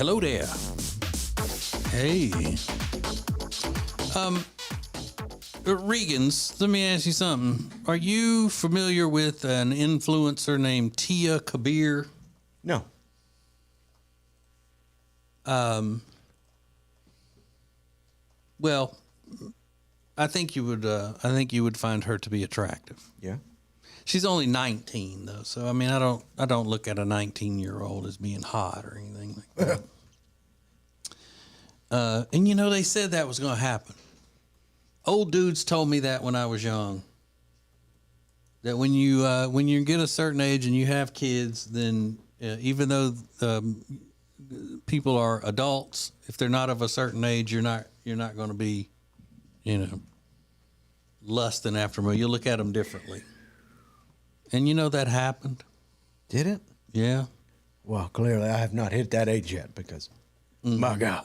Hello there. Hey. Regans, let me ask you something. Are you familiar with an influencer named Tia Kabir? No. Well, I think you would find her to be attractive. Yeah. She's only 19 though, so I mean, I don't look at a 19-year-old as being hot or anything like that. And you know, they said that was going to happen. Old dudes told me that when I was young. That when you get a certain age and you have kids, then even though people are adults, if they're not of a certain age, you're not going to be, lusting after them. You'll look at them differently. And you know that happened. Did it? Yeah. Well, clearly I have not hit that age yet because, my God.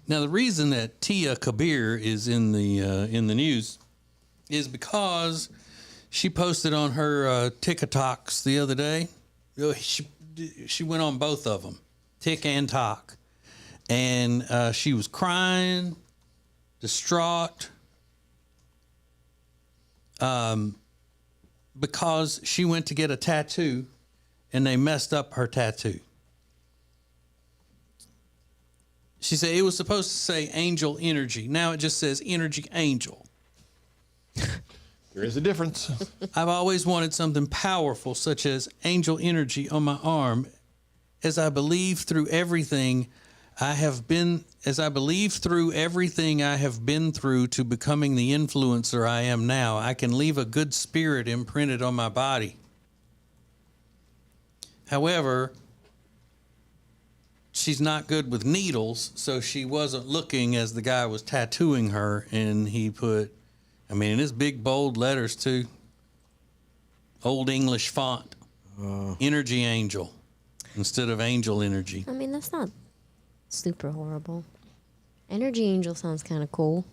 Now the reason that Tia Kabir is in the news is because she posted on her TikToks the other day. She went on both of them, Tik and Tok, and she was crying, distraught, because she went to get a tattoo and they messed up her tattoo. She said it was supposed to say angel energy. Now it just says energy angel. There is a difference. I've always wanted something powerful such as angel energy on my arm as I believe through everything I have been through to becoming the influencer I am now. I can leave a good spirit imprinted on my body. However, she's not good with needles, so she wasn't looking as the guy was tattooing her, and he put, in this big bold letters too, old English font, energy angel instead of angel energy. That's not super horrible. Energy angel sounds kind of cool.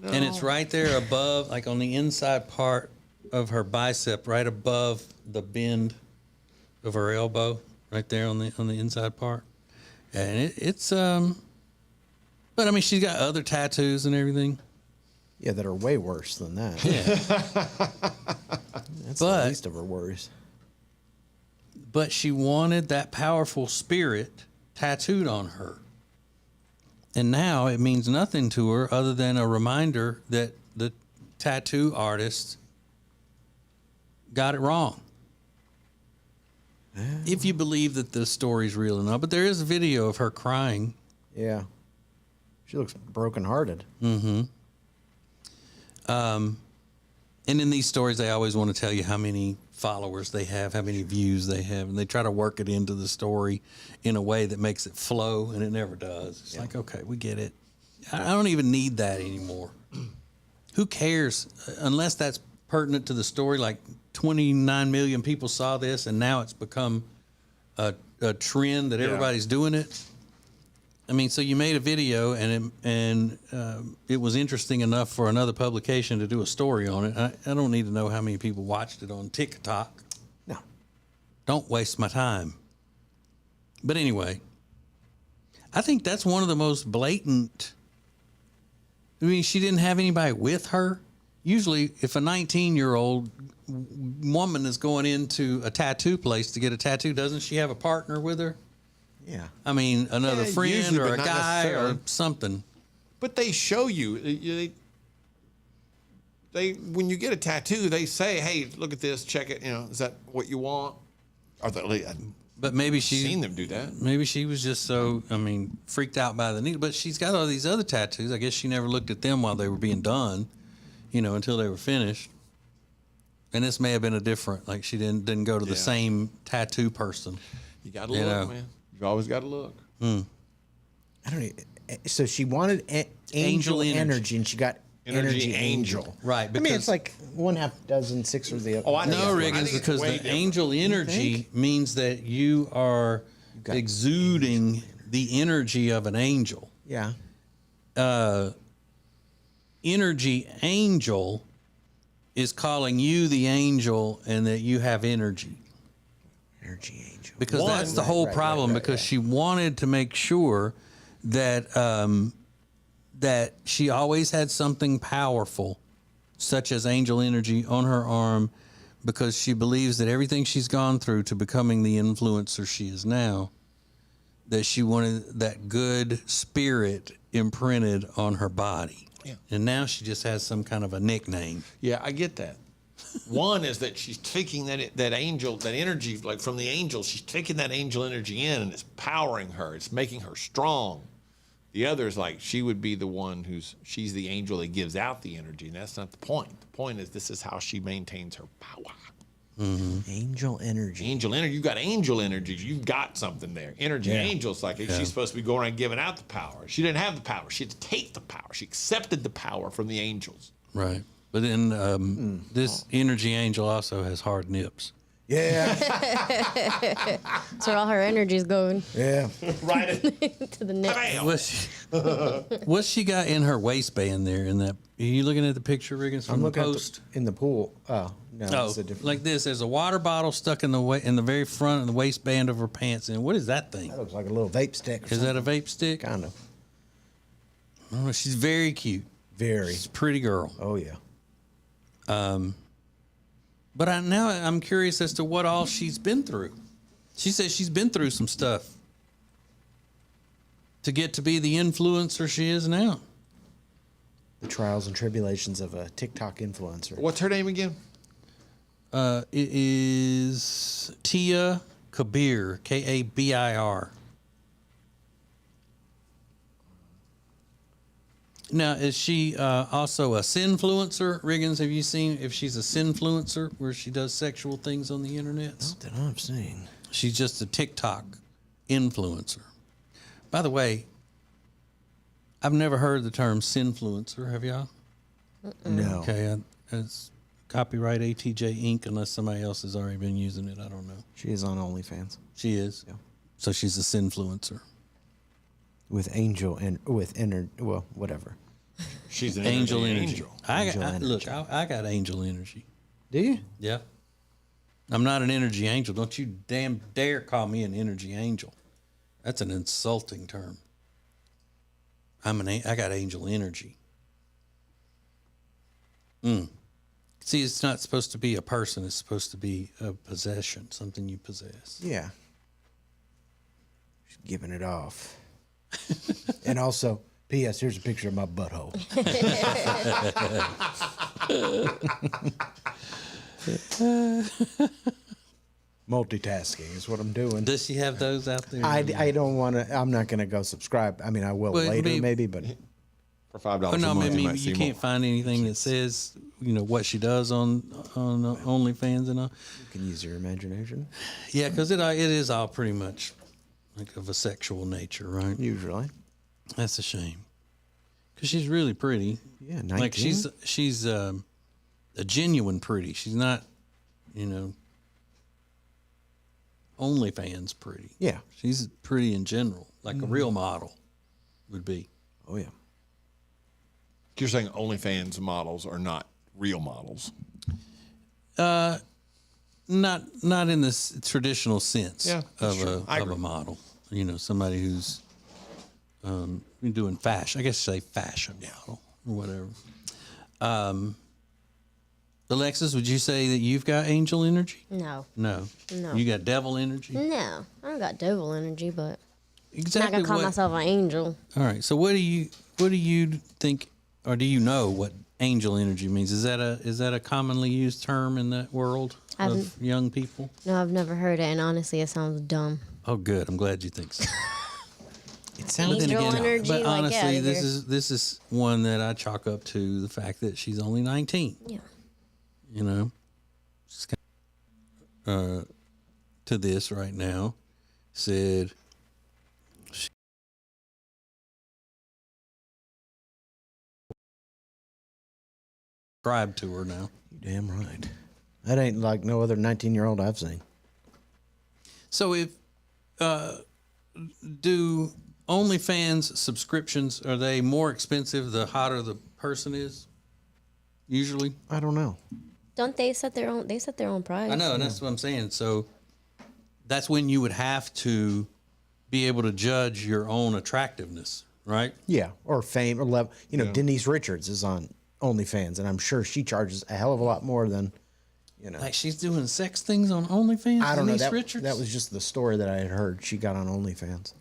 No. And it's right there above, like on the inside part of her bicep, right above the bend of her elbow, right there on the inside part. And it's but she's got other tattoos and everything. Yeah, that are way worse than that. Yeah. That's the least of her worries. But she wanted that powerful spirit tattooed on her. And now it means nothing to her other than a reminder that the tattoo artist got it wrong. If you believe that the story's real enough. But there is a video of her crying. Yeah. She looks brokenhearted. Mm-hmm. And in these stories, they always want to tell you how many followers they have, how many views they have, and they try to work it into the story in a way that makes it flow, and it never does. It's like, okay, we get it. I don't even need that anymore. Who cares? Unless that's pertinent to the story, like 29 million people saw this, and now it's become a trend that everybody's doing it. So you made a video, and it was interesting enough for another publication to do a story on it. I don't need to know how many people watched it on TikTok. No. Don't waste my time. But anyway, I think that's one of the most blatant. She didn't have anybody with her. Usually, if a 19-year-old woman is going into a tattoo place to get a tattoo, doesn't she have a partner with her? Yeah. Another friend usually, or a but not guy or necessarily. something. But they show you. They when you get a tattoo, they say, "Hey, look at this. Check it. Is that what you want?" Or But maybe I've seen them do that. Maybe she was just so, freaked out by the needle. But she's got all these other tattoos. I guess she never looked at them while they were being done, until they were finished. And this may have been a different, like she didn't go to the same tattoo person. You got to look, man. You've always got to look. I don't even, so she wanted angel energy, and she got energy angel. Right. It's like 1/2 dozen, 6 or the other. Oh, I know. No, I Riggins, think it's because way the different. angel energy means that you are exuding the energy of an angel. Yeah. Energy angel is calling you the angel and that you have energy. Energy angel. Because that's the whole problem. Because she wanted to make sure that that she always had something powerful, such as angel energy, on her arm, because she believes that everything she's gone through to becoming the influencer she is now, that she wanted that good spirit imprinted on her body. Yeah. And now she just has some kind of a nickname. Yeah, I get that. One is that she's taking that angel, that energy, like from the angel, she's taking that angel energy in and it's powering her. It's making her strong. The other is like she would be the one she's the angel that gives out the energy, and that's not the point. The point is this is how she maintains her power. Mm-hmm. Angel energy. Angel energy. You've got angel energy. You've got something there. Energy angels, like she's supposed to be going around giving out the power. She didn't have the power. She had to take the power. She accepted the power from the angels. Right. But then this energy angel also has hard nips. Yeah. That's where all her energy's going. Yeah. Right. To the neck. What's she got in her waistband there? In that, are you looking at the picture, Riggins, from I'm the looking post? in the pool. Oh, no. Oh, It's a different. like this. There's a water bottle stuck in the very front of the waistband of her pants. And what is that thing? That looks like a little vape stick. Is that a vape stick? Kind of. Oh, she's very cute. Very. She's a pretty girl. Oh, yeah. But I'm curious as to what all she's been through. She says she's been through some stuff to get to be the influencer she is now. The trials and tribulations of a TikTok influencer. What's her name again? It is Tia Kabir, Kabir. Now, is she also a sinfluencer? Riggins, have you seen if she's a sinfluencer where she does sexual things on the internet? Not that I've seen. She's just a TikTok influencer. By the way, I've never heard the term sinfluencer. Have y'all? No. Okay, it's copyright ATJ Inc. unless somebody else has already been using it. I don't know. She is on OnlyFans. She is. Yeah. So she's a sinfluencer. With angel and with inner, well, whatever. She's an Angel energy. angel. Look, I got angel energy. Do you? Yeah. I'm not an energy angel. Don't you damn dare call me an energy angel. That's an insulting term. I got angel energy. See, it's not supposed to be a person. It's supposed to be a possession, something you possess. Yeah. She's giving it off. And also, P.S. Here's a picture of my butthole. Multitasking is what I'm doing. Does she have those out there? I don't want to. I'm not going to go subscribe. I mean, I will Well, later, maybe, but For $5 Oh, a no, month, maybe might see you can't more. find anything that says, what she does on OnlyFans and all. you can use your imagination. Yeah, because it is all pretty much like of a sexual nature, right? Usually. That's a shame. Because she's really pretty. Yeah, 19. Like she's a genuine pretty. She's not, OnlyFans pretty. Yeah. She's pretty in general, like a real model would be. Oh, yeah. You're saying OnlyFans models are not real models. Not in this traditional sense Yeah, that's of true. I a agree. model. Somebody who's doing fashion. I guess say fashion model or whatever. Alexis, would you say that you've got angel energy? No. No. No. You got devil energy? No. I don't got devil energy, but I'm not Exactly. gonna call what- myself an angel. All right. So what do you think, or do you know what angel energy means? Is that a commonly used term in that world of young people? No, I've never heard it, and honestly, it sounds dumb. Oh, good. I'm glad you think so. It sounds Angel energy, but like, honestly, yeah, this is one that I chalk up to the fact that she's only 19. Yeah. She's to this right now said subscribe to her now. You're damn right. That ain't like no other 19-year-old I've seen. So if do OnlyFans subscriptions, are they more expensive the hotter the person is? Usually, I don't know. Don't they set their own? They set their own price. I know, and that's what I'm saying. So that's when you would have to be able to judge your own attractiveness, right? Yeah, or fame or level. You know, Denise Richards is on OnlyFans, and I'm sure she charges a hell of a lot more than, you know. Like she's doing sex things on OnlyFans. I don't know. Denise Richards? That was just the story that I had heard. She got on OnlyFans.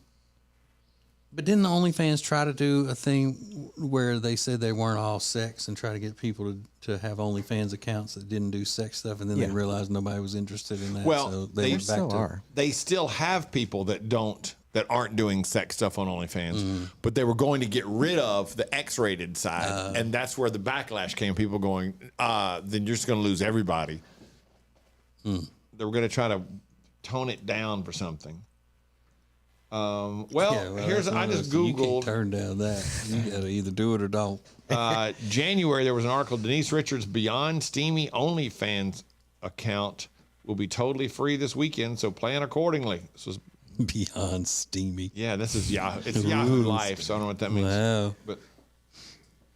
But didn't the OnlyFans try to do a thing where they said they weren't all sex and try to get people to have OnlyFans accounts that didn't do sex stuff, and then they realized nobody was interested in that. Well, so they went back still to are. They still have people that aren't doing sex stuff on OnlyFans, but they were going to get rid of the X-rated side, and that's where the backlash came. People going, then you're just going to lose everybody. They were going to try to tone it down for something. Here's I just You can't Googled. turn down that. You got to either do it or don't. January, there was an article, Denise Richards' Beyond Steamy OnlyFans account will be totally free this weekend, so plan accordingly. This was Beyond steamy. Yeah, this is Yahoo. It's Yahoo Life, so I don't know what that means. Wow. But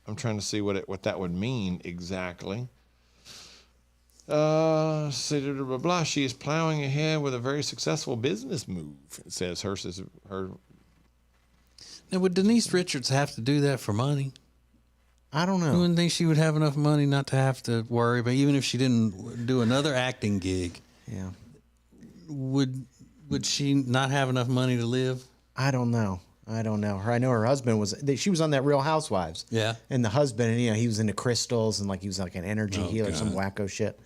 I'm trying to see what that would mean exactly. Blah, blah, blah. She is plowing ahead with a very successful business move. It says her. Now, would Denise Richards have to do that for money? I don't I know. wouldn't think she would have enough money not to have to worry. But even if she didn't do another acting gig, Yeah. would she not have enough money to live? I don't know. I know her husband she was on that Real Housewives. Yeah. And the husband, you know, he was into crystals and he was like an energy healer, some wacko shit.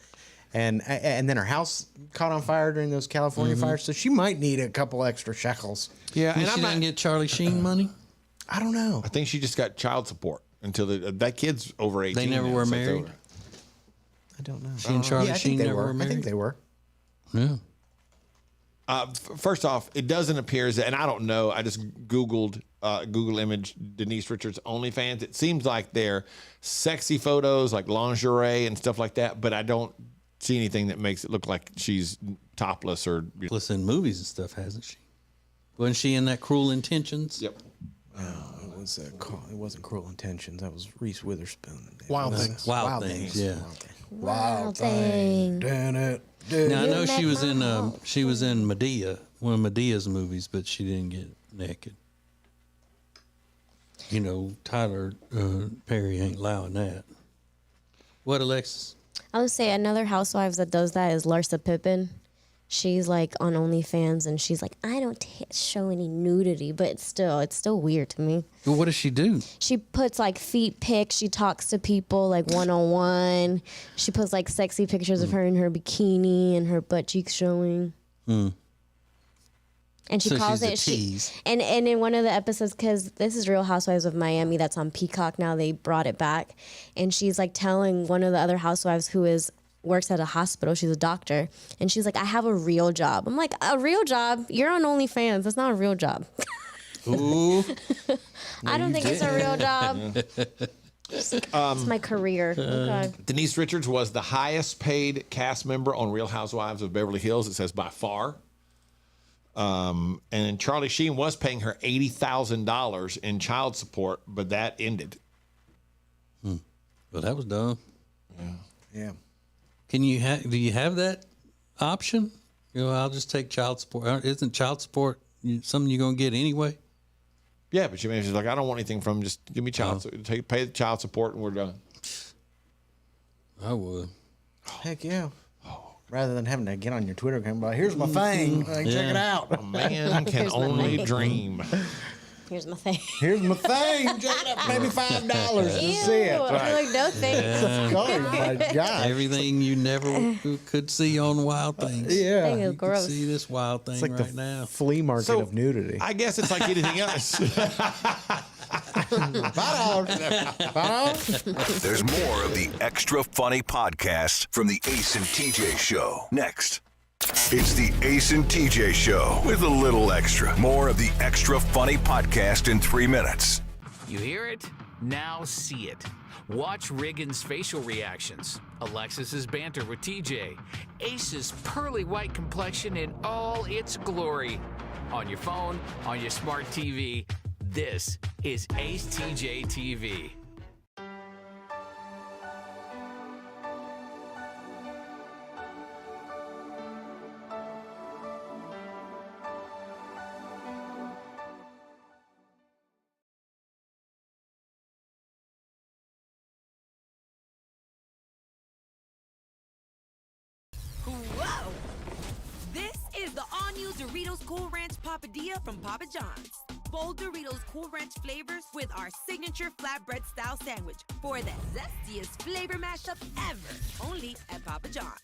And then her house caught on fire during those California fires, so she might need a couple extra shekels. Yeah, And she didn't get Charlie Sheen money. I don't know. I think she just got child support until that kid's over 18. They never now, were so it's married. over. I don't know. She and Charlie I Sheen think they never were. were I married. think they were. Yeah. First off, it doesn't appear as, and I don't know. I just Googled Google image Denise Richards OnlyFans. It seems like they're sexy photos, like lingerie and stuff like that. But I don't see anything that makes it look like she's topless or. Listen, movies and stuff, hasn't she? Wasn't she in that Cruel Intentions? Yep. It wasn't Cruel Intentions. That was Reese Witherspoon. Wild Things. Wild Things. Yeah. Wild thing. Damn it. Now I know make she was my in heart she was in Medea, one of Medea's movies, but she didn't get naked. You know, Tyler Perry ain't allowing that. What, Alexis? I would say another housewives that does that is Larsa Pippen. She's like on OnlyFans and she's like, I don't show any nudity, but it's still weird to me. Well, what does she do? She puts like feet pics. She talks to people like one-on-one. She puts like sexy pictures of her in her bikini and her butt cheeks showing. And she So calls she's a it tease. and in one of the episodes, because this is Real Housewives of Miami, that's on Peacock now. They brought it back, and she's like telling one of the other housewives who works at a hospital. She's a doctor, and she's like, I have a real job. I'm like, a real job? You're on OnlyFans. That's not a real job. Ooh. I don't think it's a real job. It's my career. Okay. Denise Richards was the highest paid cast member on Real Housewives of Beverly Hills. It says by far. And Charlie Sheen was paying her $80,000 in child support, but that ended. Well, that was dumb. Yeah. Do you have that option? You know, I'll just take child support. Isn't child support something you're gonna get anyway? Yeah, but she's like, I don't want anything from him. Just give me pay the child support, and we're done. I would. Heck yeah. Rather than having to get on your Twitter account, but here's my thing. Like, check it out. A man can Here's my only thing. dream. Here's my thing. Here's my thing. Check it out. Maybe $5 to Ew. see it. I'm like, no thanks. Oh my God. Everything you never could see on Wild Things. Yeah. Thing is You can gross. see this wild thing It's like right the now. flea market So, of nudity. I guess it's like anything else. $5. There's more of the Extra Funny podcast from the Ace and TJ Show. Next. It's the Ace and TJ Show with a little extra. More of the Extra Funny podcast in 3 minutes. You hear it? Now see it. Watch Riggins' facial reactions, Alexis's banter with TJ, Ace's pearly white complexion in all its glory. On your phone, on your smart TV, this is Ace TJ TV. Whoa! This is the all-new Doritos Cool Ranch Papadilla from Papa John's. Bold Doritos Cool Ranch flavors with our signature flatbread-style sandwich for the zestiest flavor mashup ever. Only at Papa John's.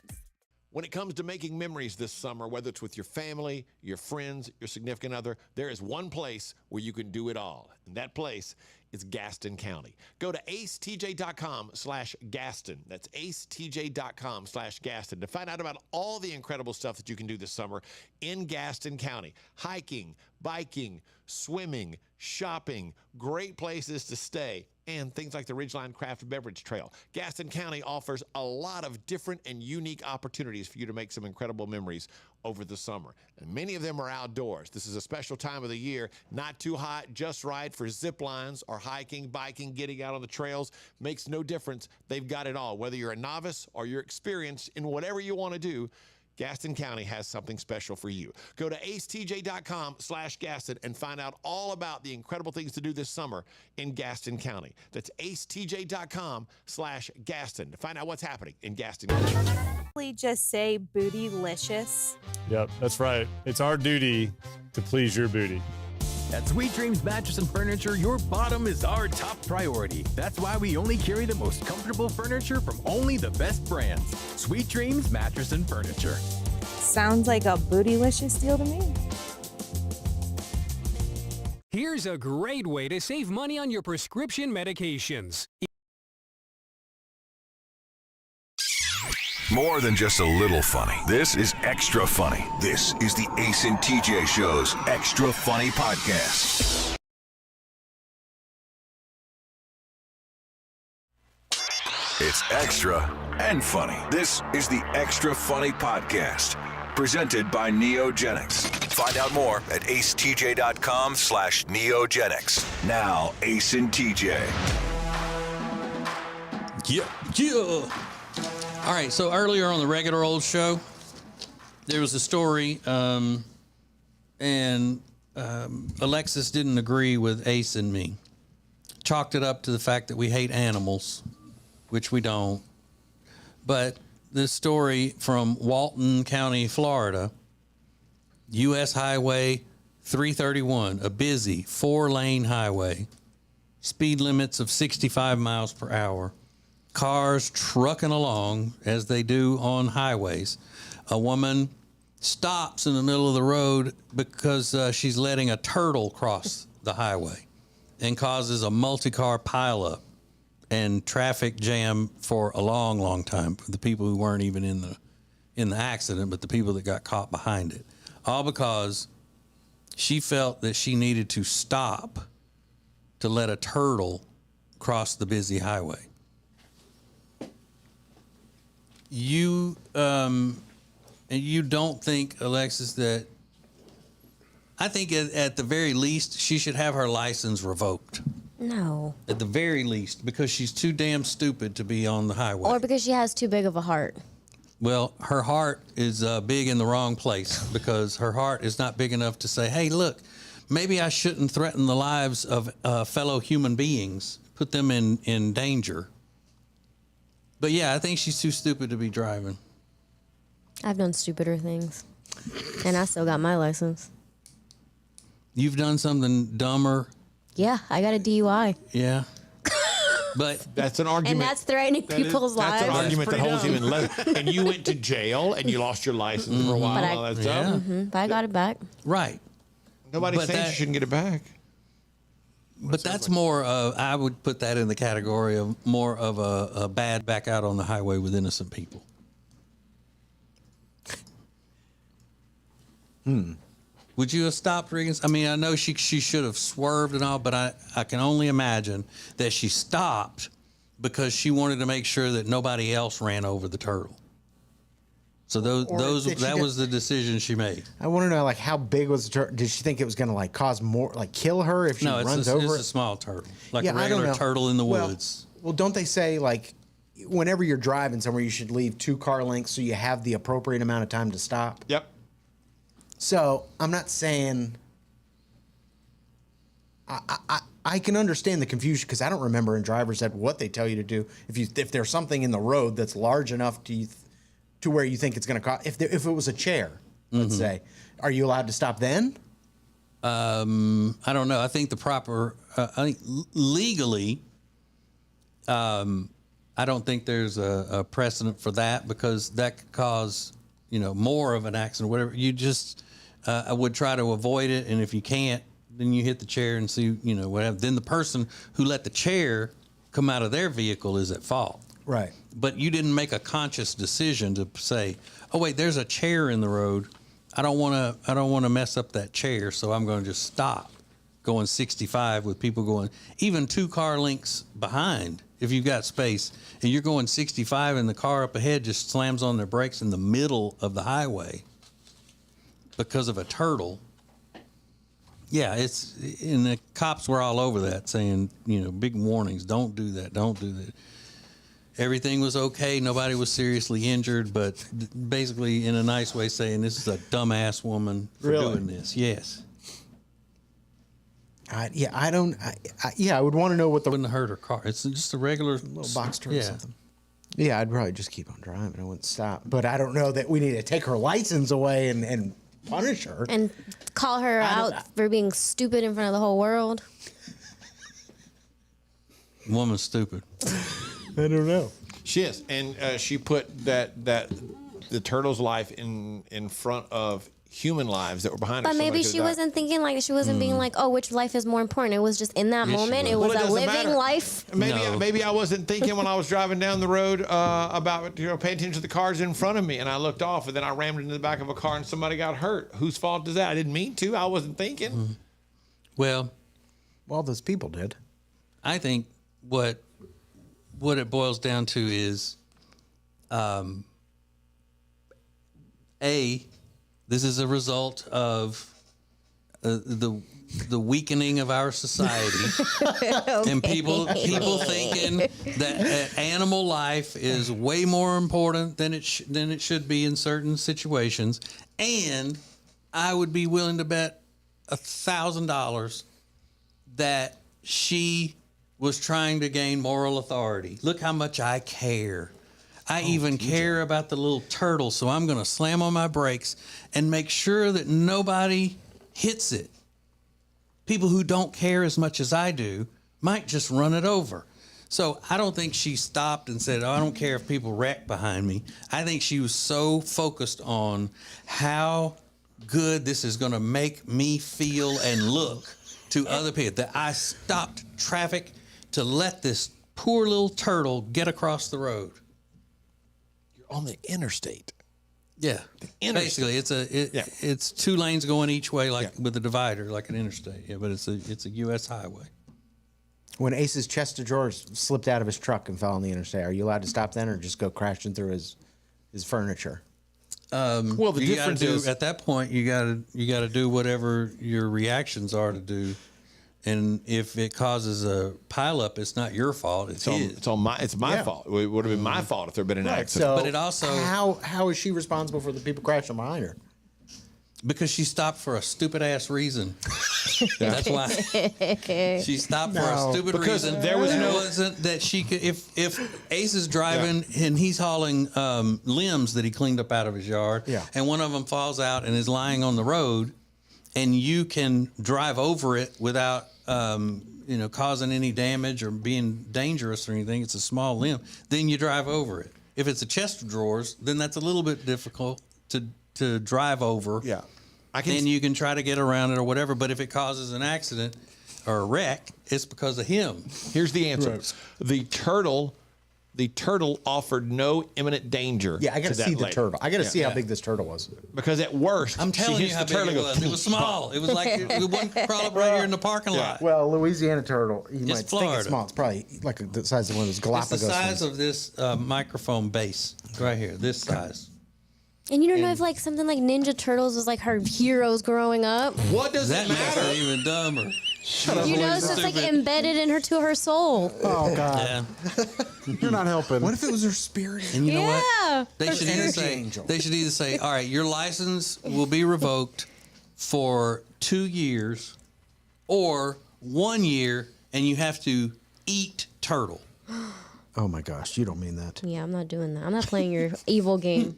When it comes to making memories this summer, whether it's with your family, your friends, your significant other, there is one place where you can do it all. And that place is Gaston County. Go to acetj.com/Gaston. That's acetj.com/Gaston to find out about all the incredible stuff that you can do this summer in Gaston County. Hiking, biking, swimming, shopping, great places to stay, and things like the Ridgeline Craft Beverage Trail. Gaston County offers a lot of different and unique opportunities for you to make some incredible memories over the summer. And many of them are outdoors. This is a special time of the year, not too hot, just right for zip lines or hiking, biking, getting out on the trails. Makes no difference. They've got it all. Whether you're a novice or you're experienced in whatever you want to do, Gaston County has something special for you. Go to acetj.com/Gaston and find out all about the incredible things to do this summer in Gaston County. That's acetj.com/Gaston to find out what's happening in Gaston County. Just say bootylicious. Yep, that's right. It's our duty to please your booty. At Sweet Dreams Mattress and Furniture, your bottom is our top priority. That's why we only carry the most comfortable furniture from only the best brands. Sweet Dreams Mattress and Furniture. Sounds like a bootylicious deal to me. Here's a great way to save money on your prescription medications. More than just a little funny. This is extra funny. This is the Ace and TJ Show's Extra Funny Podcast. It's extra and funny. This is the Extra Funny Podcast, presented by Neogenics. Find out more at acetj.com/Neogenics. Now, Ace and TJ. Yeah. All right, so earlier on the regular old show, there was a story, and Alexis didn't agree with Ace and me. Chalked it up to the fact that we hate animals, which we don't. But this story from Walton County, Florida, U.S. Highway 331, a busy 4-lane highway, speed limits of 65 miles per hour. Cars trucking along as they do on highways. A woman stops in the middle of the road because she's letting a turtle cross the highway and causes a multi-car pileup and traffic jam for a long, long time for the people who weren't even in the accident, but the people that got caught behind it. All because she felt that she needed to stop to let a turtle cross the busy highway. You don't think, Alexis, that I think at the very least she should have her license revoked. No. At the very least, because she's too damn stupid to be on the highway. Or because she has too big of a heart. Well, her heart is big in the wrong place because her heart is not big enough to say, hey, look, maybe I shouldn't threaten the lives of fellow human beings, put them in danger. But yeah, I think she's too stupid to be driving. I've done stupider things. And I still got my license. You've done something dumber. Yeah, I got a DUI. Yeah. But that's an argument. And that's threatening people's lives. That's an argument that holds you in leather. And you went to jail and you lost your license for a while. But And all that stuff. But I got it back. Right. Nobody's But saying that- you shouldn't get it back. But that's more of, I would put that in the category of more of a bad back out on the highway with innocent people. Would you have stopped, Riggins? I mean, I know she should have swerved and all, but I can only imagine that she stopped because she wanted to make sure that nobody else ran over the turtle. So that was the decision she made. I want to know, like, how big was the turtle? Did she think it was going to, like, cause more, like, kill her if she runs over it's it? a small turtle, like Yeah, a I don't regular know. turtle in the Well- woods. Well, don't they say, like, whenever you're driving somewhere, you should leave 2 car lengths so you have the appropriate amount of time to stop? Yep. So I'm not saying I can understand the confusion because I don't remember in driver's ed what they tell you to do if there's something in the road that's large enough to where you think it's going to cost. If it was a chair, let's say, are you allowed to stop then? I don't know. I think the proper, I think legally, I don't think there's a precedent for that, because that could cause, more of an accident, whatever. You just, I would try to avoid it. And if you can't, then you hit the chair and see, whatever. Then the person who let the chair come out of their vehicle is at fault. Right. But you didn't make a conscious decision to say, oh, wait, there's a chair in the road. I don't want to mess up that chair, so I'm going to just stop going 65 with people going even 2 car lengths behind. If you've got space and you're going 65 and the car up ahead just slams on their brakes in the middle of the highway because of a turtle. Yeah, and the cops were all over that saying, big warnings, don't do that, don't do that. Everything was okay. Nobody was seriously injured, but basically in a nice way saying this is a dumbass woman for doing this. Yes. I would want to know what the wouldn't hurt her car. It's just a regular little box turtle or something. Yeah, I'd probably just keep on driving. I wouldn't stop. But I don't know that we need to take her license away and punish her. And call her out for being stupid in front of the whole world. Woman's stupid. I don't know. She is, and she put that the turtle's life in front of human lives that were behind her. But maybe she wasn't thinking like she wasn't being like, oh, which life is more important. It was just in that moment. It was a living life. Maybe I wasn't thinking when I was driving down the road about paying attention to the cars in front of me, and I looked off, and then I rammed into the back of a car, and somebody got hurt. Whose fault is that? I didn't mean to. I wasn't thinking. Well, those people did. I think what it boils down to is, this is a result of the weakening of our society, and people thinking that animal life is way more important than it should be in certain situations. And I would be willing to bet $1,000 that she was trying to gain moral authority. Look how much I care. I even care about the little turtle, so I'm going to slam on my brakes and make sure that nobody hits it. People who don't care as much as I do might just run it over. So I don't think she stopped and said, I don't care if people wreck behind me. I think she was so focused on how good this is going to make me feel and look to other people that I stopped traffic to let this poor little turtle get across the road. You're on the interstate. Yeah. Basically, it's 2 lanes going each way, with a divider, like an interstate. Yeah, but it's a U.S. highway. When Ace's chest of drawers slipped out of his truck and fell on the interstate, are you allowed to stop then, or just go crashing through his furniture? Well, the difference is at that point you got to do whatever your reactions are to do. And if it causes a pileup, it's not your fault. It's his. It's my fault. It would have been my fault if there had been an accident. So but it also how is she responsible for the people crashing behind her? Because she stopped for a stupid ass reason. That's why she stopped for a stupid reason. There was wasn't that she could. If Ace is driving and he's hauling limbs that he cleaned up out of his yard, and one of them falls out and is lying on the road, and you can drive over it without causing any damage or being dangerous or anything, it's a small limb, then you drive over it. If it's a chest of drawers, then that's a little bit difficult to drive over. Yeah. Then you can try to get around it or whatever. But if it causes an accident or a wreck, it's because of him. Here's the answer. Right. The turtle offered no imminent danger. Yeah, I got to see the lady. turtle. I got to see how big this turtle was. Because at worst, I'm telling you how big it was. It was small. It was like it wouldn't crawl up right here in the parking lot. Well, Louisiana turtle, you might Florida. think it's small. It's probably like the size of one of those Galapagos. It's the size of this microphone base right here. This size. And you don't know if like something like Ninja Turtles was like her heroes growing up. What does that it matter? Makes her even dumber. You know, it's just like embedded in her to her soul. Oh God! Yeah. You're not helping. What if it was her spirit? And you know Yeah. what? They should either say, all right, your license will be revoked for 2 years, or 1 year, and you have to eat turtle. Oh my gosh, you don't mean that. Yeah, I'm not doing that. I'm not playing your evil game.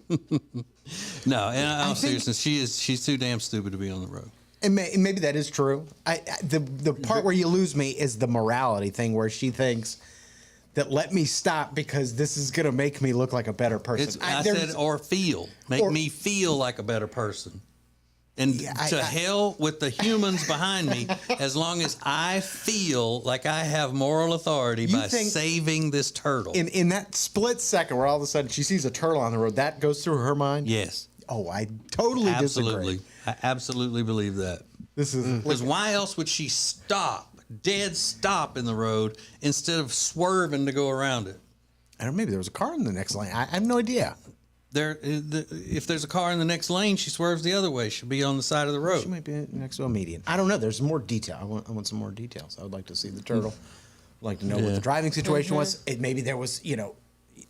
No, and I seriousness, she's too damn stupid to be on the road. And maybe that is true. The part where you lose me is the morality thing, where she thinks that let me stop because this is going to make me look like a better person. I said make me feel like a better person. And hell with the humans behind me, as long as I feel like I have moral authority by saving this turtle. In that split second where all of a sudden she sees a turtle on the road, that goes through her mind? Yes. Oh, I totally absolutely disagree. I absolutely believe that. This is because why else would she stop in the road instead of swerving to go around it? I don't know. Maybe there was a car in the next lane. I have no idea. If there's a car in the next lane, she swerves the other way. She'll be on the side of the road. She might be next to a median. I don't know. There's more detail. I want some more details. I would like to see the turtle. I'd like to know what the driving situation was. Maybe there was,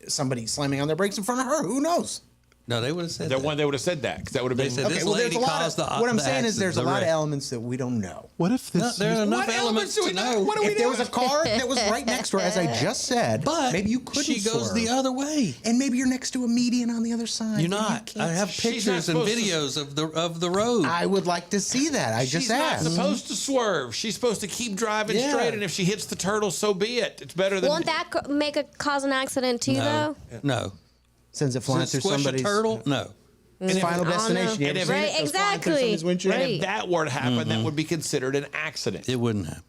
somebody slamming on their brakes in front of her. Who knows? No, they would have said that. They would have said that because that would have been. Said, this lady caused what I'm saying is there's a lot of elements that we don't know. What if this? There are enough elements to know. What if there was a car that was right next to her, as I just said, but maybe you couldn't she goes swerve. the other way. And maybe you're next to a median on the other side. You're not. I have pictures and videos of the road. I would like to see that. I just asked. She's not supposed to swerve. She's supposed to keep driving straight, and if she hits the turtle, so be it. It's better than. Won't that cause an accident too, though? No. Sends it flying through somebody's turtle? No. And Final Destination. You ever seen it? Exactly. And if that were to happen, that would be considered an accident. It wouldn't happen.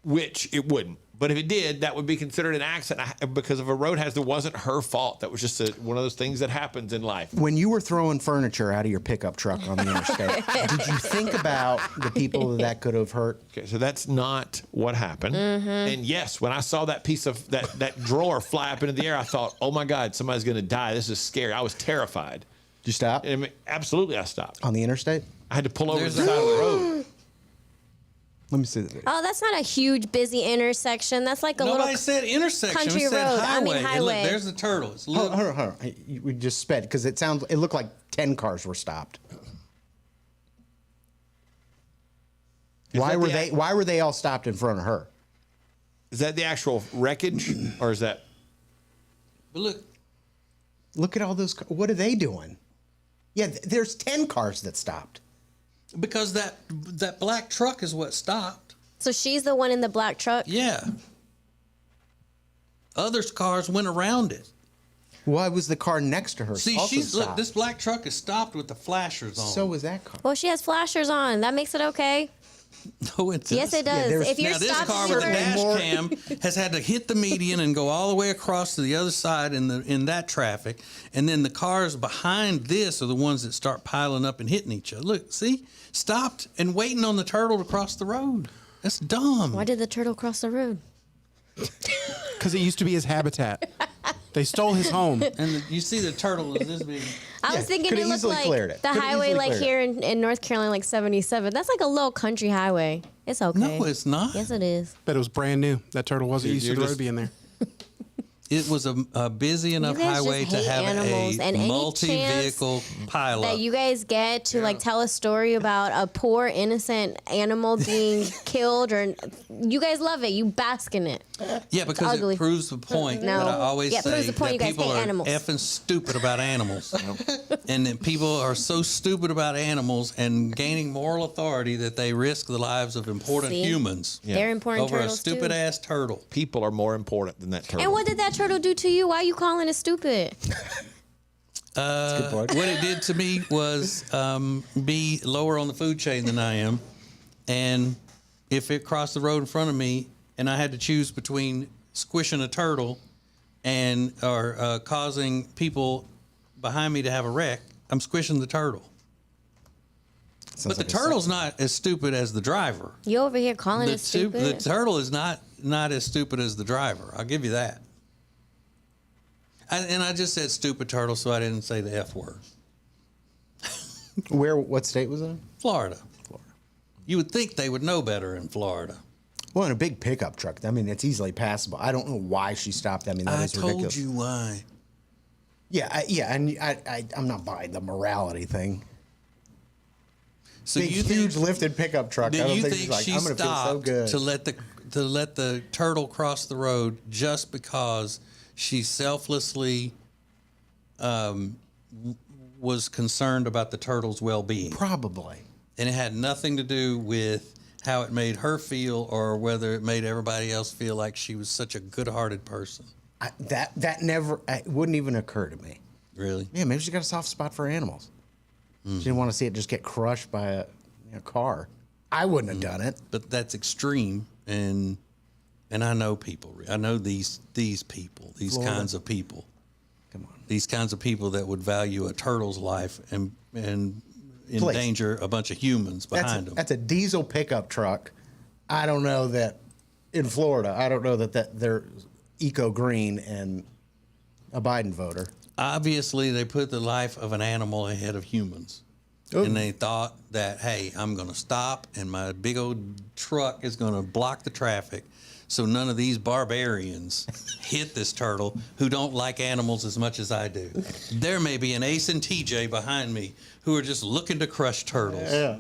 Which it wouldn't. But if it did, that would be considered an accident because of a road hazard. It wasn't her fault. That was just one of those things that happens in life. When you were throwing furniture out of your pickup truck on the interstate, did you think about the people that could have hurt? Okay, so that's not what happened. And yes, when I saw that piece of that drawer fly up into the air, I thought, oh my God, somebody's going to die. This is scary. I was terrified. Did you stop? Absolutely, I stopped. On the interstate? I had to pull over to the side of the road. Let me see that. Oh, that's not a huge, busy intersection. That's like a Nobody little said intersection. country We said road. highway. I mean And highway. look, there's the turtle. It's Hold on. We just sped because it looked like 10 cars were stopped. Why were they all stopped in front of her? Is that the actual wreckage, or is that? But look at all those. What are they doing? Yeah, there's 10 cars that stopped. Because that black truck is what stopped. So she's the one in the black truck? Yeah. Other cars went around it. Why was the car next to her? See, look, this black truck is stopped with the flashers on. So was that car. Well, she has flashers on. That makes it okay. No, it doesn't. Yes, it does. If you're now, this stopped car with the dash cam has had to hit the median and go all the way across to the other side in that traffic, and then the cars behind this are the ones that start piling up and hitting each other. Look, see, stopped and waiting on the turtle to cross the road. That's dumb. Why did the turtle cross the road? Because it used to be his habitat. They stole his home. And you see the turtle is this big. I was thinking it looked like the highway like here in North Carolina, like 77. That's like a little country highway. It's okay. No, it's not. Yes, it is. But it was brand new. That turtle wasn't used to the road being there. It was a busy enough highway to have a multi-vehicle pileup. That you guys get to like tell a story about a poor innocent animal being killed, or you guys love it. You bask in it. Yeah, because it proves the point that I always say proves the point that you guys people hate are animals. effing stupid about animals. And that people are so stupid about animals and gaining moral authority that they risk the lives of important humans. They're important over turtles a stupid too. ass turtle. People are more important than that turtle. And what did that turtle do to you? Why are you calling it stupid? What it did to me was be lower on the food chain than I am. And if it crossed the road in front of me and I had to choose between squishing a turtle or causing people behind me to have a wreck, I'm squishing the turtle. But the turtle's not as stupid as the driver. You over here calling it stupid? The turtle is not as stupid as the driver. I'll give you that. And I just said stupid turtle, so I didn't say the F word. What state was it in? Florida. You would think they would know better in Florida. Well, in a big pickup truck, I mean, it's easily passable. I don't know why she stopped. I mean, that is ridiculous. I told you why. Yeah, and I'm not buying the morality thing. So big, huge lifted pickup truck. I don't think she's like, I'm going to feel so good. To let the turtle cross the road just because she selflessly was concerned about the turtle's well-being. Probably. And it had nothing to do with how it made her feel or whether it made everybody else feel like she was such a good-hearted person. That never it wouldn't even occur to me. Really? Yeah, maybe she got a soft spot for animals. She didn't want to see it just get crushed by a car. I wouldn't have done it. But that's extreme, and I know people. I know these people, these Florida. kinds of people. Come on. These kinds of people that would value a turtle's life and endanger a bunch of humans behind them. That's a diesel pickup truck. I don't know that in Florida. I don't know that they're eco green and a Biden voter. Obviously, they put the life of an animal ahead of humans. Ooh. And they thought that, hey, I'm going to stop and my big old truck is going to block the traffic so none of these barbarians hit this turtle who don't like animals as much as I do. There may be an Ace and TJ behind me who are just looking to crush turtles. Yeah.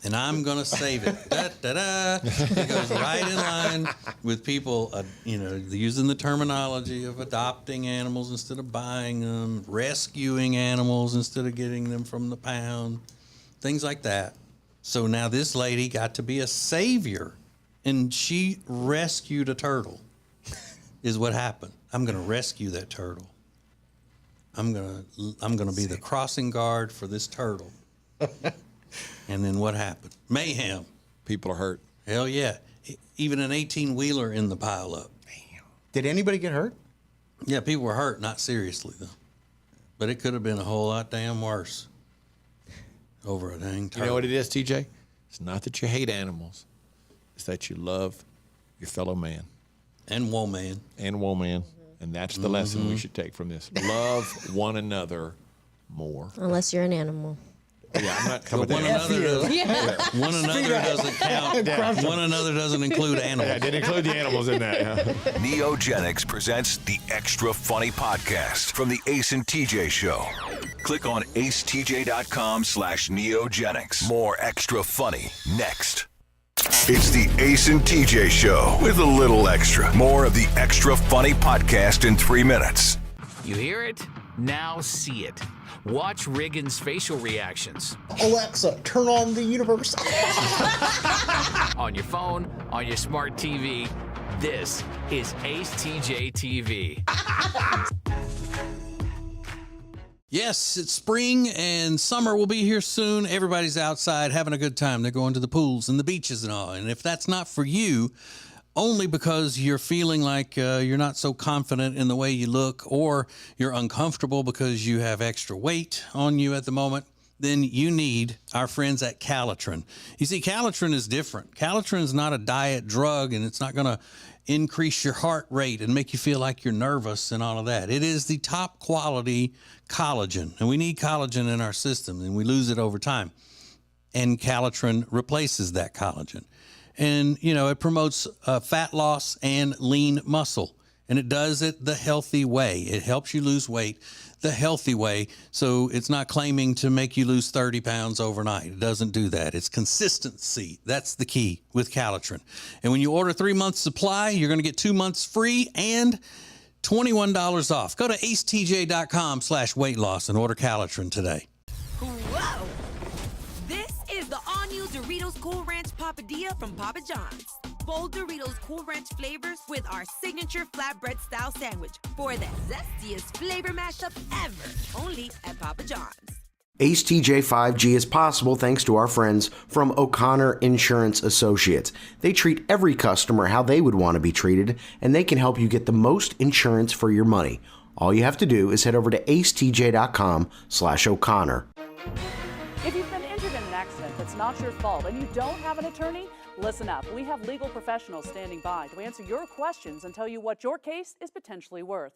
And I'm going to save it. Da-da-da. It goes right in line with people, using the terminology of adopting animals instead of buying them, rescuing animals instead of getting them from the pound, things like that. So now this lady got to be a savior, and she rescued a turtle, is what happened. I'm going to rescue that turtle. I'm going to be the crossing guard for this turtle. And then what happened? Mayhem. People are hurt. Hell yeah. Even an 18-wheeler in the pileup. Did anybody get hurt? Yeah, people were hurt, not seriously, though. But it could have been a whole lot damn worse over a dang turtle. You know what it is, TJ? It's not that you hate animals. It's that you love your fellow man. And woman. And woman. And that's the lesson we should take from this. Love one another more. Unless you're an animal. Yeah, I'm not coming One another doesn't count. One another doesn't include animals. Yeah, I didn't include the animals in that. Yeah. Neogenics presents the Extra Funny Podcast from the Ace and TJ Show. Click on acetj.com/neogenics. More extra funny next. It's the Ace and TJ Show with a little extra. More of the Extra Funny Podcast in 3 minutes. You hear it? Now see it. Watch Riggins' facial reactions. Alexa, turn on the universe. On your phone, on your smart TV. This is Ace TJ TV. Yes, it's spring and summer will be here soon. Everybody's outside having a good time. They're going to the pools and the beaches and all. And if that's not for you, only because you're feeling like you're not so confident in the way you look, or you're uncomfortable because you have extra weight on you at the moment, then you need our friends at Calitrin. You see, Calitrin is different. Calitrin is not a diet drug, and it's not going to increase your heart rate and make you feel like you're nervous and all of that. It is the top quality collagen, and we need collagen in our system, and we lose it over time. And Calitrin replaces that collagen. And, it promotes fat loss and lean muscle. And it does it the healthy way. It helps you lose weight the healthy way. So it's not claiming to make you lose 30 pounds overnight. It doesn't do that. It's consistency. That's the key with Calitrin. And when you order 3 months supply, you're going to get 2 months free and $21 off. Go to acetj.com/weight loss and order Calitrin today. Whoa! This is the all-new Doritos Cool Ranch Papadilla from Papa John's. Bold Doritos Cool Ranch flavors with our signature flatbread style sandwich for the zestiest flavor mashup ever. Only at Papa John's. Ace TJ 5G is possible thanks to our friends from O'Connor Insurance Associates. They treat every customer how they would want to be treated, and they can help you get the most insurance for your money. All you have to do is head over to acetj.com/O'Connor. If you've been injured in an accident that's not your fault and you don't have an attorney, listen up. We have legal professionals standing by to answer your questions and tell you what your case is potentially worth.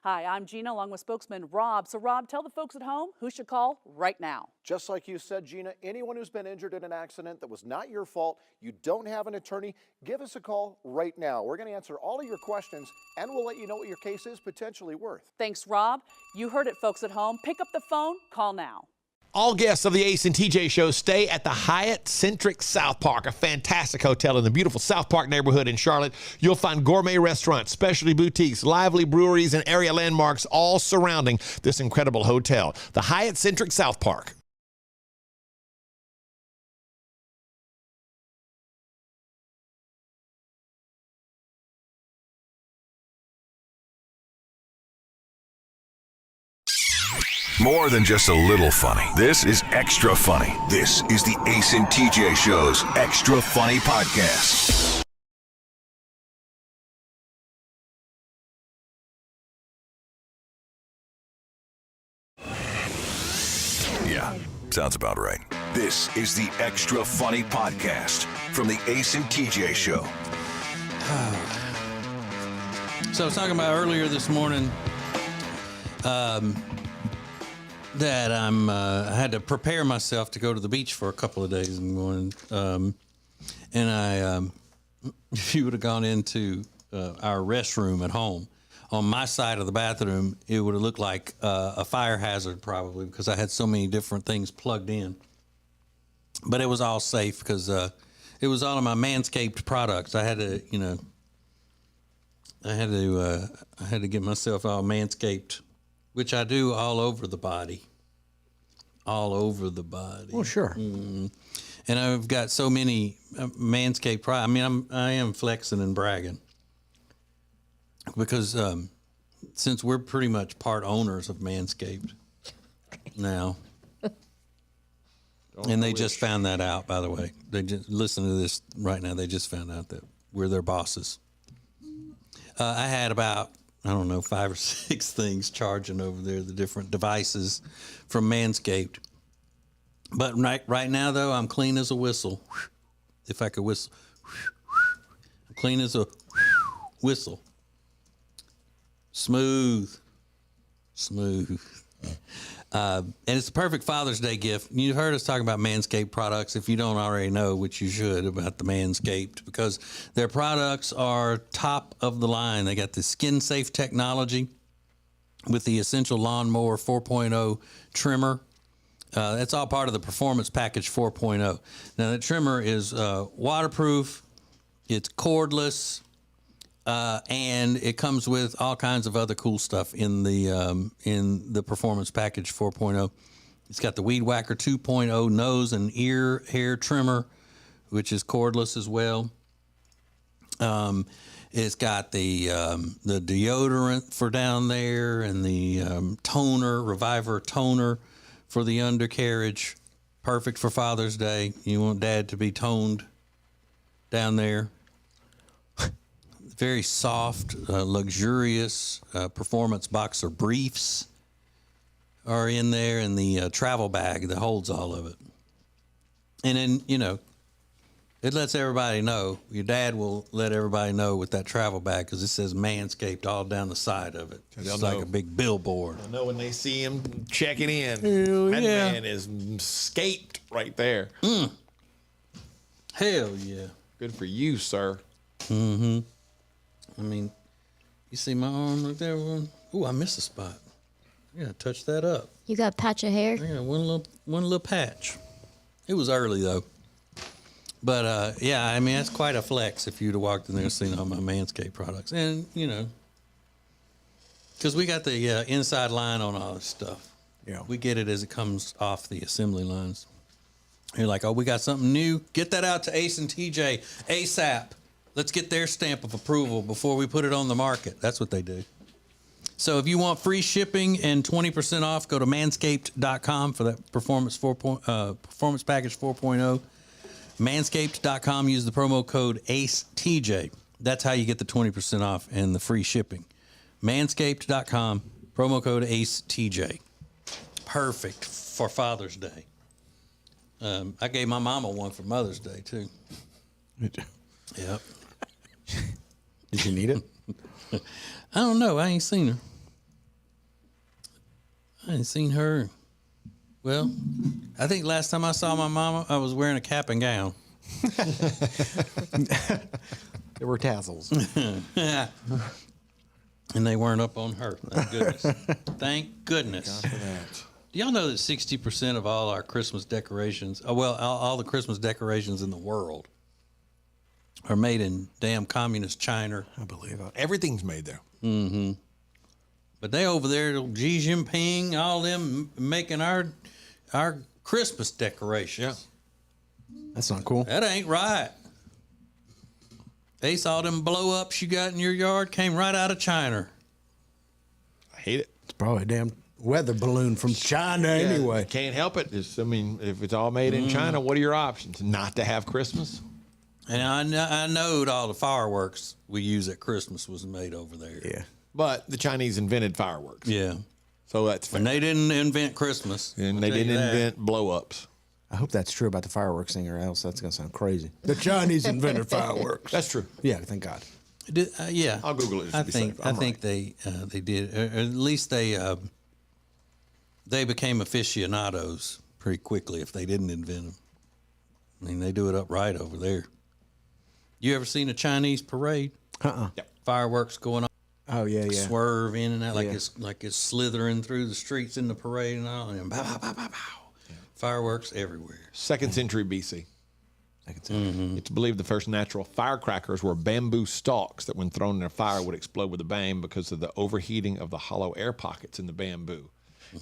Hi, I'm Gina, along with spokesman Rob. So, Rob, tell the folks at home who should call right now. Just like you said, Gina, anyone who's been injured in an accident that was not your fault, you don't have an attorney, give us a call right now. We're going to answer all of your questions, and we'll let you know what your case is potentially worth. Thanks, Rob. You heard it, folks at home. Pick up the phone, call now. All guests of the Ace and TJ show stay at the Hyatt Centric South Park, a fantastic hotel in the beautiful South Park neighborhood in Charlotte. You'll find gourmet restaurants, specialty boutiques, lively breweries, and area landmarks all surrounding this incredible hotel. The Hyatt Centric South Park. More than just a little funny. This is extra funny. This is the Ace and TJ Show's Extra Funny Podcast. Yeah, sounds about right. This is the Extra Funny Podcast from the Ace and TJ Show. So I was talking about earlier this morning that I had to prepare myself to go to the beach for a couple of days in the morning. And I, if you would have gone into our restroom at home, on my side of the bathroom, it would have looked like a fire hazard probably because I had so many different things plugged in. But it was all safe because it was all of my Manscaped products. I had to, I had to get myself all Manscaped, which I do all over the body. All over the body. Oh, sure. And I've got so many Manscaped products. I mean, I am flexing and bragging because since we're pretty much part owners of Manscaped now, and they just found that out, by the way. They just listen to this right now. They just found out that we're their bosses. I had about, I don't know, 5 or 6 things charging over there, the different devices from Manscaped. But right now, though, I'm clean as a whistle. If I could whistle. I'm clean as a whistle. Smooth. And it's the perfect Father's Day gift. You heard us talking about Manscaped products. If you don't already know, which you should, about the Manscaped, because their products are top of the line. They got the skin-safe technology with the Essential Lawnmower 4.0 trimmer. That's all part of the Performance Package 4.0. Now, the trimmer is waterproof, it's cordless, and it comes with all kinds of other cool stuff in the Performance Package 4.0. It's got the Weed Whacker 2.0 nose and ear hair trimmer, which is cordless as well. It's got the deodorant for down there and the toner, Reviver toner for the undercarriage. Perfect for Father's Day. You want Dad to be toned down there. Very soft, luxurious performance boxer briefs are in there, and the travel bag that holds all of it. And then, it lets everybody know. Your dad will let everybody know with that travel bag because it says Manscaped all down the side of it. It's like a big billboard. I know when they see him checking in. Hell that yeah. man is scaped right there. Hell yeah. Good for you, sir. Mm-hmm. I mean, you see my arm right there? Ooh, I missed a spot. I gotta touch that up. You got a patch of hair? I got one little patch. It was early though. But yeah, I mean that's quite a flex if you'd have walked in there and seen all my Manscaped products. And because we got the inside line on all this stuff. Yeah. We get it as it comes off the assembly lines. You're like, oh, we got something new. Get that out to Ace and TJ ASAP. Let's get their stamp of approval before we put it on the market. That's what they do. So if you want free shipping and 20% off, go to manscaped.com for that Performance Package 4.0. Manscaped.com, use the promo code ACETJ. That's how you get the 20% off and the free shipping. Manscaped.com, promo code ACETJ. Perfect for Father's Day. I gave my mama one for Mother's Day, too. Yep. Did you need it? I don't know. I ain't seen her. I ain't seen her. Well, I think last time I saw my mama, I was wearing a cap and gown. There were tassels. And they weren't up on her. Thank goodness. Thank goodness. God for that. Do y'all know that 60% of all our Christmas decorations, all the Christmas decorations in the world are made in damn communist China? I believe it. Everything's made there. Mm-hmm. But they over there, Xi Jinping, all them making our Christmas decorations. Yeah. That's not cool. That ain't right. Ace, all them blow-ups you got in your yard came right out of China. I hate it. It's probably a damn weather balloon from China anyway. Can't help it. If it's all made in China, what are your options? Not to have Christmas? And I knowed all the fireworks we use at Christmas was made over there. Yeah. But the Chinese invented fireworks. Yeah. So that's fair. And they didn't invent Christmas. And they didn't invent blow-ups. I hope that's true about the fireworks thing, or else that's going to sound crazy. The Chinese invented fireworks. That's true. Yeah, thank God. Yeah. I'll Google it just I to be think safe. I think they did. Or at least they became aficionados pretty quickly if they didn't invent them. I mean, they do it upright over there. You ever seen a Chinese parade? Yep. Fireworks going on. Oh yeah. Swerve in and out Yeah. like it's slithering through the streets in the parade and all, and pow, pow, pow, pow, pow. Fireworks everywhere. 2nd century BC. Mm-hmm. It's believed the first natural firecrackers were bamboo stalks that, when thrown in a fire, would explode with a bang because of the overheating of the hollow air pockets in the bamboo.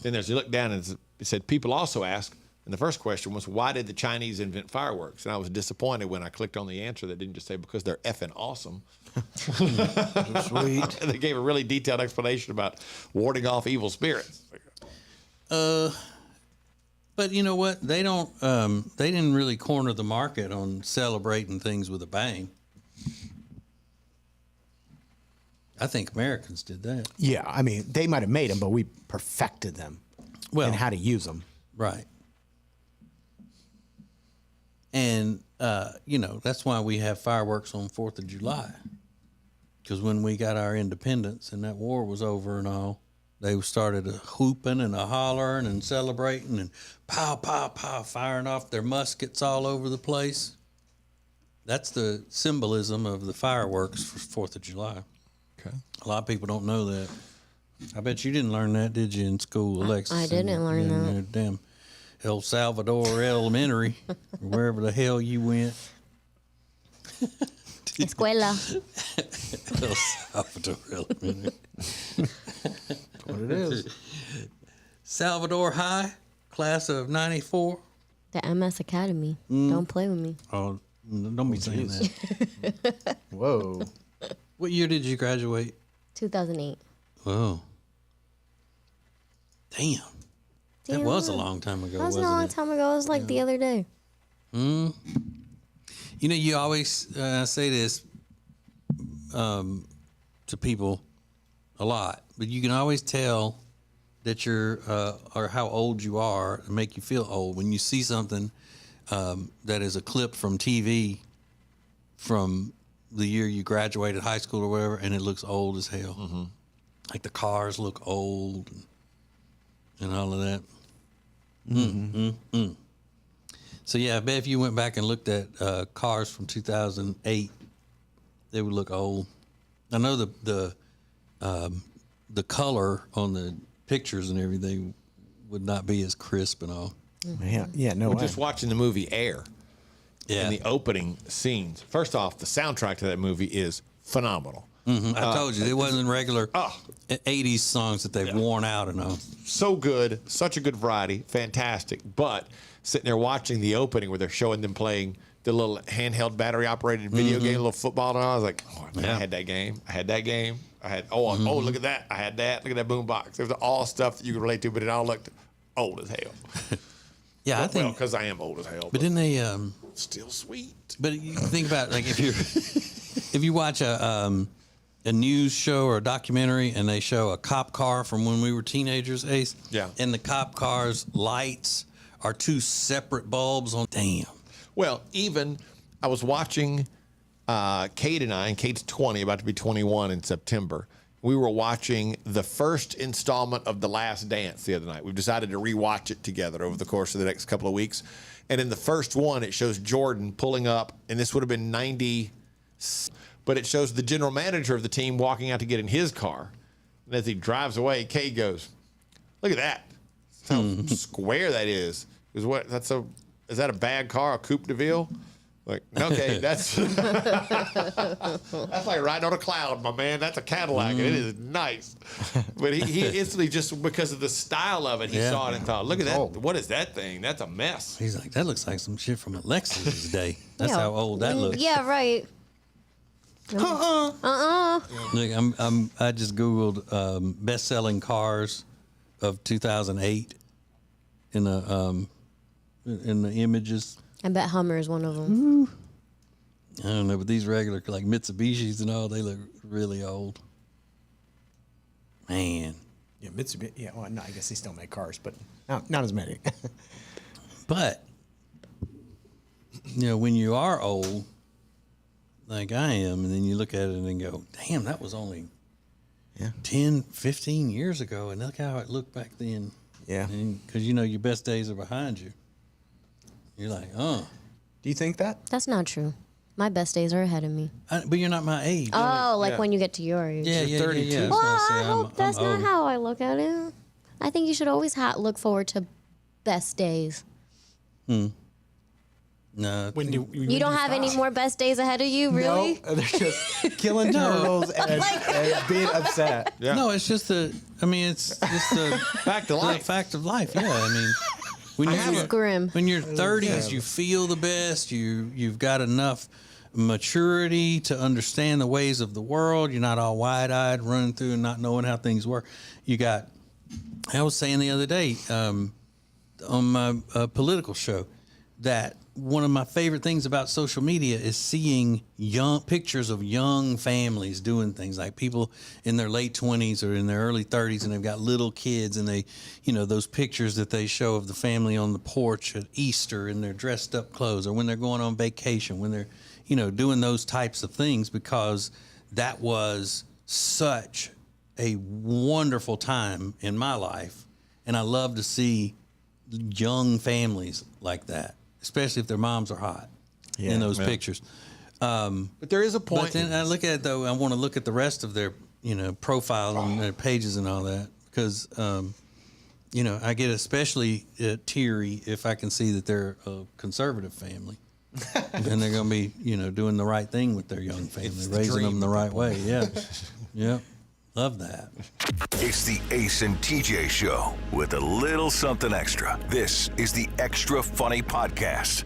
Then there's, you look down and it said, people also ask, and the first question was, why did the Chinese invent fireworks? And I was disappointed when I clicked on the answer that didn't just say, because they're effing awesome. Sweet. They gave a really detailed explanation about warding off evil spirits. But you know what? They don't. They didn't really corner the market on celebrating things with a bang. I think Americans did that. Yeah, I mean, they might have made them, but we perfected them. Well, and how to use them. Right. And that's why we have fireworks on 4th of July. Because when we got our independence and that war was over and all, they started whooping and hollering and celebrating and pow, pow, pow, firing off their muskets all over the place. That's the symbolism of the fireworks for 4th of July. Okay. A lot of people don't know that. I bet you didn't learn that, did you, in school, Alexis? I didn't learn that. Damn El Salvador Elementary, or wherever the hell you went. Escuela. El Salvador Elementary. What it is. Salvador High, class of 94. The MS Academy. Don't play with me. Oh, don't be saying that. Whoa. What year did you graduate? 2008. Whoa. Damn. That was a long time ago, That was a wasn't long it? time ago. It was like the other day. You know, you always say this to people a lot, but you can always tell that you're or how old you are and make you feel old when you see something that is a clip from TV from the year you graduated high school or whatever, and it looks old as hell. Mm-hmm. Like the cars look old and all of that. So yeah, I bet if you went back and looked at cars from 2008, they would look old. I know the color on the pictures and everything would not be as crisp and all. Yeah, no We're way. just watching the movie Air. Yeah. And the opening scenes. First off, the soundtrack to that movie is phenomenal. I told you, it wasn't regular 80s songs that they've worn out and all. So good, such a good variety, fantastic. But sitting there watching the opening where they're showing them playing the little handheld battery operated video game, little football, and all, I was like, oh, man, I had that game. I had, look at that. I had that. Look at that boombox. It was all stuff that you could relate to, but it all looked old as hell. Yeah, I think. because I am old as hell. But didn't they? Still sweet. But you think about it, like if you watch a news show or a documentary and they show a cop car from when we were teenagers, Ace. Yeah. And the cop car's lights are two separate bulbs on. Damn. Well, even I was watching Kate and I, and Kate's 20, about to be 21 in September. We were watching the first installment of The Last Dance the other night. We've decided to rewatch it together over the course of the next couple of weeks. And in the first one, it shows Jordan pulling up, and this would have been 90, but it shows the general manager of the team walking out to get in his car. And as he drives away, Kate goes, look at that. How square that is. Is that a bad car, a Coupe de Ville? Like, okay, that's like riding on a cloud, my man. That's a Cadillac, and it is nice. But he instantly, just because of the style of it, he saw it and thought, look at that. What is that thing? That's a mess. He's like, that looks like some shit from Alexis's day. That's how old that looks. Yeah, right. Look, I just Googled best-selling cars of 2008 in the images. I bet Hummer is one of them. I don't know, but these regular like Mitsubishis and all, they look really old. Man. Yeah, Mitsubishi. Yeah, well, no, I guess they still make cars, but not as many. But when you are old, like I am, and then you look at it and go, damn, that was only 10, 15 years ago, and look how it looked back then. Yeah. Because your best days are behind you. You're like, oh. Do you think that? That's not true. My best days are ahead of me. But you're not my age. Oh, like when you get to your age. Yeah, 32. Yeah. Well, I hope that's not how I look at it. I think you should always look forward to best days. No. You don't have any more best days ahead of you, really? No, they're just killing turtles and being upset. Yeah. No, it's just it's just the fact of life. The fact of life. Yeah, I mean, when It's grim. When you're 30s, you feel the best. You've got enough maturity to understand the ways of the world. You're not all wide-eyed running through and not knowing how things work. I was saying the other day on my political show that one of my favorite things about social media is seeing pictures of young families doing things, like people in their late 20s or in their early 30s, and they've got little kids, and they, those pictures that they show of the family on the porch at Easter in their dressed up clothes, or when they're going on vacation, when they're, doing those types of things, because that was such a wonderful time in my life. And I love to see young families like that, especially if their moms are hot in those pictures. But there is a point. But then I look at it, though, I want to look at the rest of their, profile and their pages and all that, because, I get especially teary if I can see that they're a conservative family. And they're going to be, doing the right thing with their young family, raising them the right way. Yeah. Yeah. Love that. It's the Ace and TJ Show with a little something extra. This is the Extra Funny Podcast.